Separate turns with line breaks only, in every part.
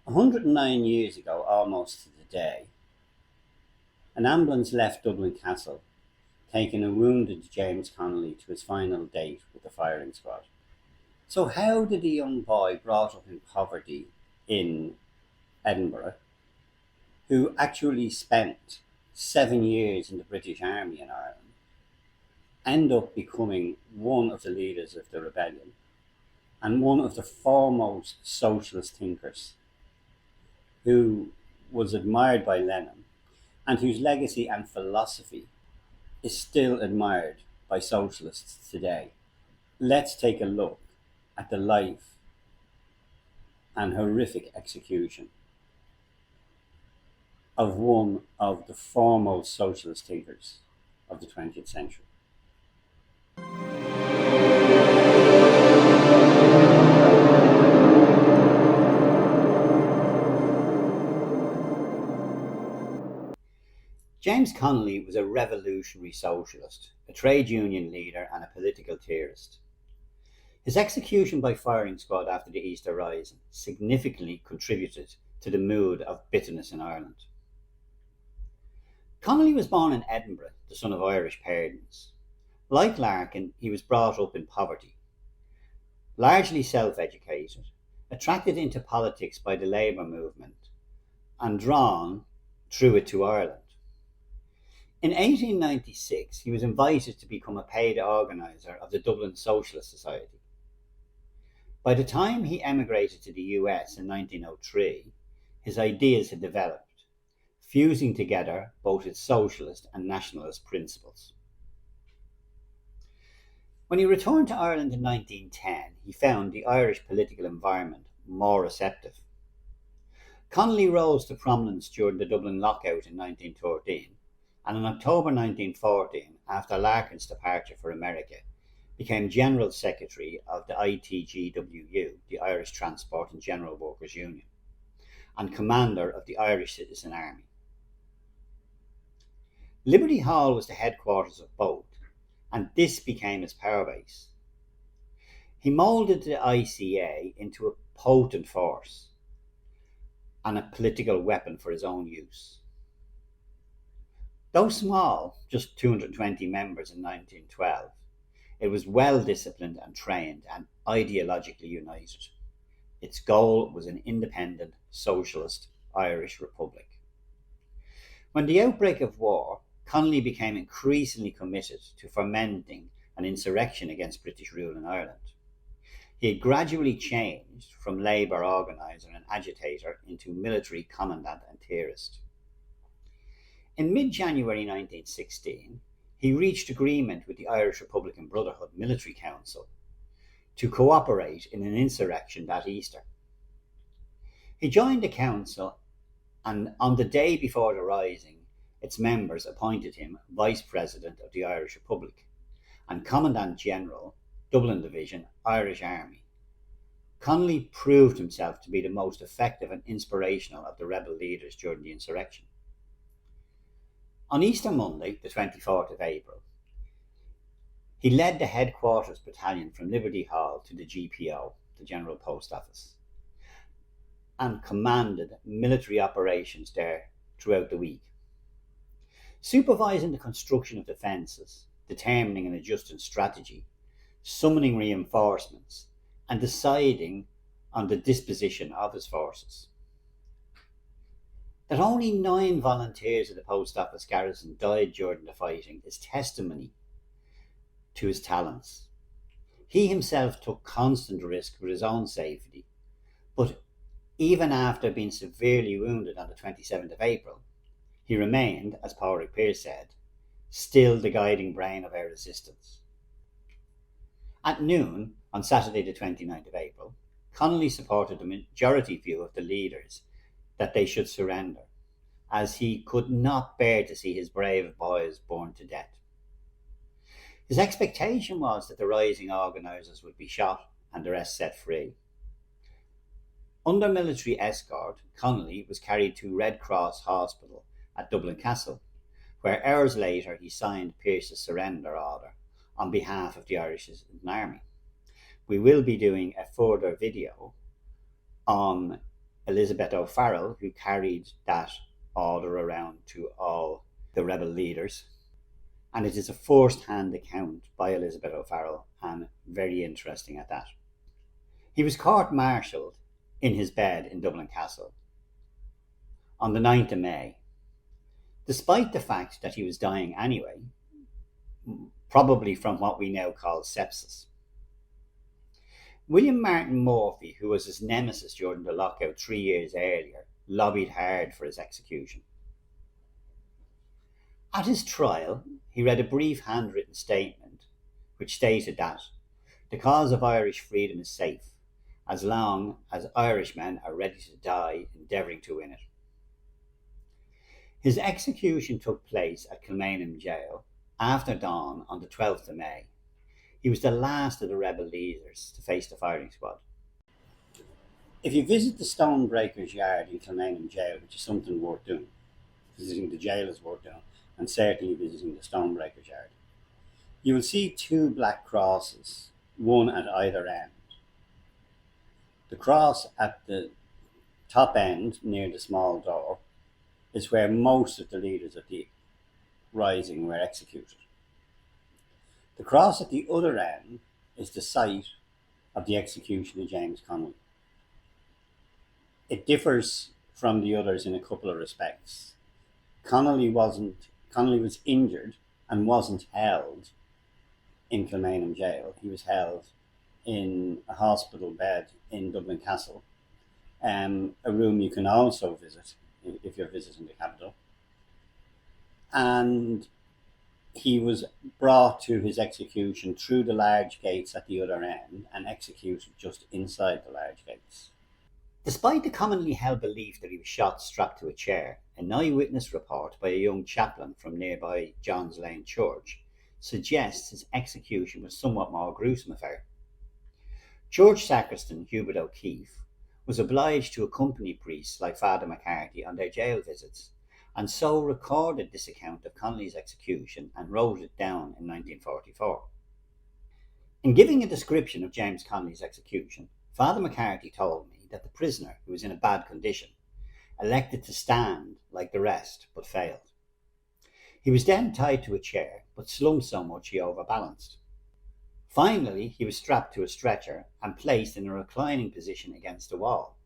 109 years ago, almost to the day, an ambulance left Dublin Castle, taking a wounded James Connolly to his final date with the firing squad. So, how did a young boy brought up in poverty in Edinburgh, who actually spent 7 years in the British Army in Ireland, end up becoming one of the leaders of the rebellion and one of the foremost socialist thinkers who was admired by Lenin and whose legacy and philosophy is still admired by socialists today? Let's take a look at the life and horrific execution of one of the foremost socialist thinkers of the 20th century. James Connolly was a revolutionary socialist, a trade union leader, and a political theorist. His execution by firing squad after the Easter Rising significantly contributed to the mood of bitterness in Ireland. Connolly was born in Edinburgh, the son of Irish parents. Like Larkin, he was brought up in poverty, largely self-educated, attracted into politics by the Labour movement, and drawn through it to Ireland. In 1896, he was invited to become a paid organiser of the Dublin Socialist Society. By the time he emigrated to the US in 1903, his ideas had developed, fusing together both his socialist and nationalist principles. When he returned to Ireland in 1910, he found the Irish political environment more receptive. Connolly rose to prominence during the Dublin lockout in 1913, and in October 1914, after Larkin's departure for America, became General Secretary of the ITGWU, the Irish Transport and General Workers' Union, and Commander of the Irish Citizen Army. Liberty Hall was the headquarters of both, and this became his power base. He moulded the ICA into a potent force and a political weapon for his own use. Though small, just 220 members in 1912, it was well disciplined and trained and ideologically united. Its goal was an independent, socialist Irish republic. When the outbreak of war, Connolly became increasingly committed to fomenting an insurrection against British rule in Ireland. He had gradually changed from Labour organiser and agitator into military commandant and theorist. In mid-January 1916, he reached agreement with the Irish Republican Brotherhood Military Council to cooperate in an insurrection that Easter. He joined the council, and on the day before the rising, its members appointed him Vice President of the Irish Republic and Commandant General, Dublin Division, Irish Army. Connolly proved himself to be the most effective and inspirational of the rebel leaders during the insurrection. On Easter Monday, the 24th of April, he led the headquarters battalion from Liberty Hall to the GPO, the General Post Office, and commanded military operations there throughout the week. Supervising the construction of defences, determining and adjusting strategy, summoning reinforcements, and deciding on the disposition of his forces. That only 9 volunteers of the post office garrison died during the fighting is testimony to his talents. He himself took constant risk with his own safety, but even after being severely wounded on the 27th of April, he remained, as Padraig Pearse said, still the guiding brain of our resistance. At noon on Saturday the 29th of April, Connolly supported the majority view of the leaders that they should surrender, as he could not bear to see his brave boys burned to death. His expectation was that the rising organisers would be shot and the rest set free. Under military escort, Connolly was carried to Red Cross Hospital at Dublin Castle, where hours later he signed Pearse's surrender order on behalf of the Irish Army. We will be doing a further video on Elizabeth O'Farrell, who carried that order around to all the rebel leaders. And it is a first-hand account by Elizabeth O'Farrell, and very interesting at that. He was court-martialed in his bed in Dublin Castle on the 9th of May, despite the fact that he was dying anyway, probably from what we now call sepsis. William Martin Murphy, who was his nemesis during the lockout 3 years earlier, lobbied hard for his execution. At his trial, he read a brief handwritten statement which stated that the cause of Irish freedom is safe as long as Irishmen are ready to die endeavouring to win it. His execution took place at Kilmainham Gaol after dawn on the 12th of May. He was the last of the rebel leaders to face the firing squad. If you visit the Stonebreaker's Yard in Kilmainham Gaol, which is something worth doing, visiting the jail is worth doing, and certainly visiting the Stonebreaker's Yard, you will see two black crosses, one at either end. The cross at the top end, near the small door, is where most of the leaders of the rising were executed. The cross at the other end is the site of the execution of James Connolly. It differs from the others in a couple of respects. Connolly was injured and wasn't held in Kilmainham Gaol. He was held in a hospital bed in Dublin Castle, a room you can also visit if you're visiting the capital. And he was brought to his execution through the large gates at the other end and executed just inside the large gates. Despite the commonly held belief that he was shot strapped to a chair, an eyewitness report by a young chaplain from nearby John's Lane Church suggests his execution was a somewhat more gruesome affair. Church sacristan Hubert O'Keefe was obliged to accompany priests like Father McCarthy on their jail visits, and so recorded this account of Connolly's execution and wrote it down in 1944. In giving a description of James Connolly's execution, Father McCarthy told me that the prisoner, who was in a bad condition, elected to stand like the rest, but failed. He was then tied to a chair, but slumped so much he overbalanced. Finally, he was strapped to a stretcher and placed in a reclining position against the wall.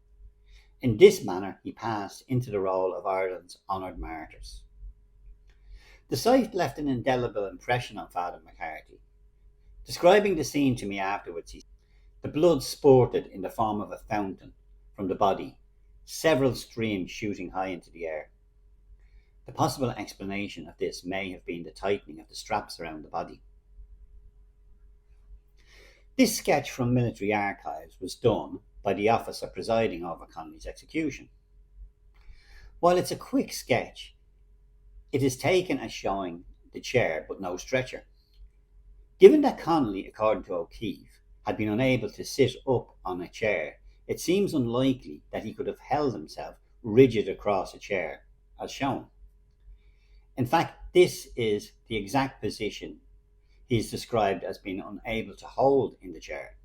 In this manner, he passed into the role of Ireland's honoured martyrs. The sight left an indelible impression on Father McCarthy. Describing the scene to me afterwards, he said, "The blood spurted in the form of a fountain from the body, several streams shooting high into the air. The possible explanation of this may have been the tightening of the straps around the body." This sketch from military archives was done by the officer presiding over Connolly's execution. While it's a quick sketch, it is taken as showing the chair but no stretcher. Given that Connolly, according to O'Keefe, had been unable to sit up on a chair, it seems unlikely that he could have held himself rigid across a chair as shown. In fact, this is the exact position he is described as being unable to hold in the chair.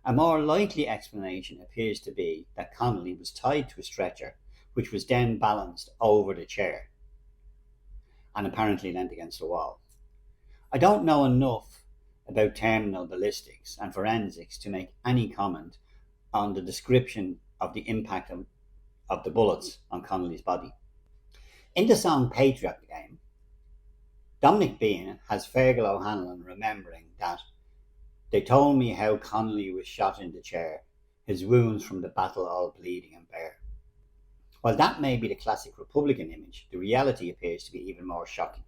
A more likely explanation appears to be that Connolly was tied to a stretcher, which was then balanced over the chair and apparently leant against the wall. I don't know enough about terminal ballistics and forensics to make any comment on the description of the impact of the bullets on Connolly's body. In the song Patriot Game, Dominic Bean has Fergal O'Hanlon remembering that "They told me how Connolly was shot in the chair, his wounds from the battle all bleeding and bare." While that may be the classic Republican image, the reality appears to be even more shocking.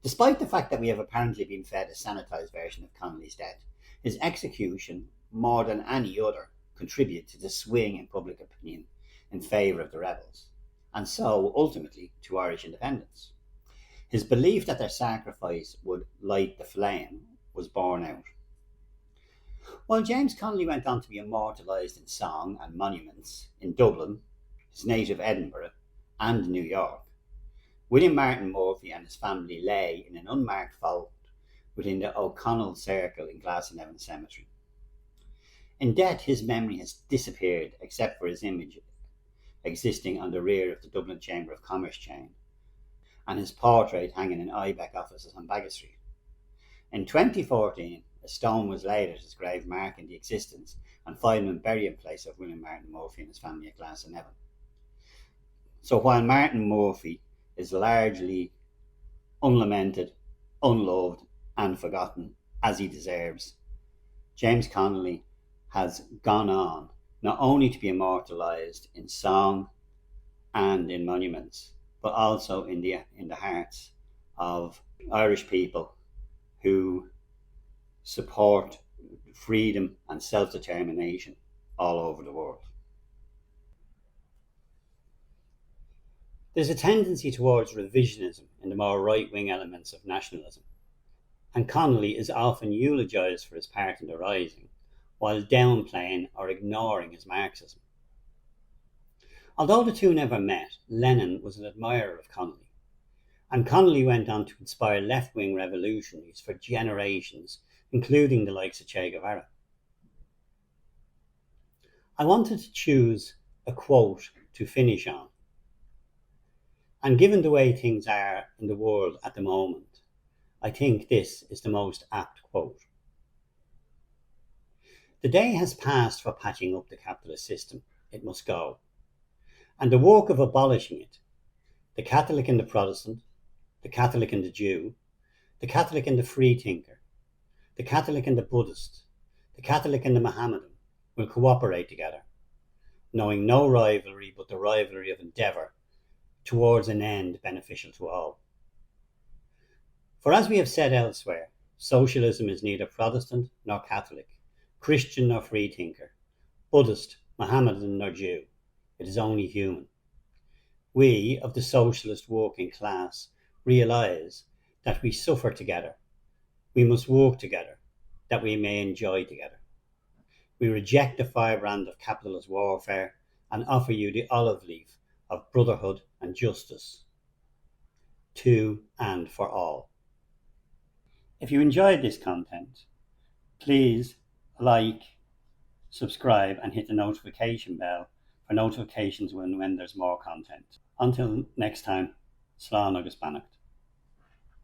Despite the fact that we have apparently been fed a sanitised version of Connolly's death, his execution, more than any other, contributed to the swing in public opinion in favour of the rebels, and so ultimately to Irish independence. His belief that their sacrifice would light the flame was borne out. While James Connolly went on to be immortalised in song and monuments in Dublin, his native Edinburgh, and New York, William Martin Murphy and his family lay in an unmarked vault within the O'Connell Circle in Glasnevin Cemetery. In death, his memory has disappeared except for his image existing on the rear of the Dublin Chamber of Commerce chain and his portrait hanging in IBEC offices on Baggot Street. In 2014, a stone was laid at his grave marking the existence and final burying place of William Martin Murphy and his family at Glasnevin. So while Martin Murphy is largely unlamented, unloved and forgotten, as he deserves, James Connolly has gone on not only to be immortalised in song and in monuments, but also in the hearts of Irish people who support freedom and self-determination all over the world. There's a tendency towards revisionism in the more right-wing elements of nationalism, and Connolly is often eulogised for his part in the Rising, while downplaying or ignoring his Marxism. Although the two never met, Lenin was an admirer of Connolly, and Connolly went on to inspire left-wing revolutionaries for generations, including the likes of Che Guevara. I wanted to choose a quote to finish on, and given the way things are in the world at the moment, I think this is the most apt quote. The day has passed for patching up the capitalist system. It must go. And the work of abolishing it, the Catholic and the Protestant, the Catholic and the Jew, the Catholic and the Freethinker, the Catholic and the Buddhist, the Catholic and the Mohammedan will cooperate together, knowing no rivalry but the rivalry of endeavour towards an end beneficial to all. For as we have said elsewhere, socialism is neither Protestant nor Catholic, Christian nor Freethinker, Buddhist, Mohammedan nor Jew. It is only human. We of the socialist working class realise that we suffer together, we must work together, that we may enjoy together. We reject the firebrand of capitalist warfare and offer you the olive leaf of brotherhood and justice, to and for all. If you enjoyed this content, please like, subscribe and hit the notification bell for notifications when there's more content. Until next time, slán agus beannacht.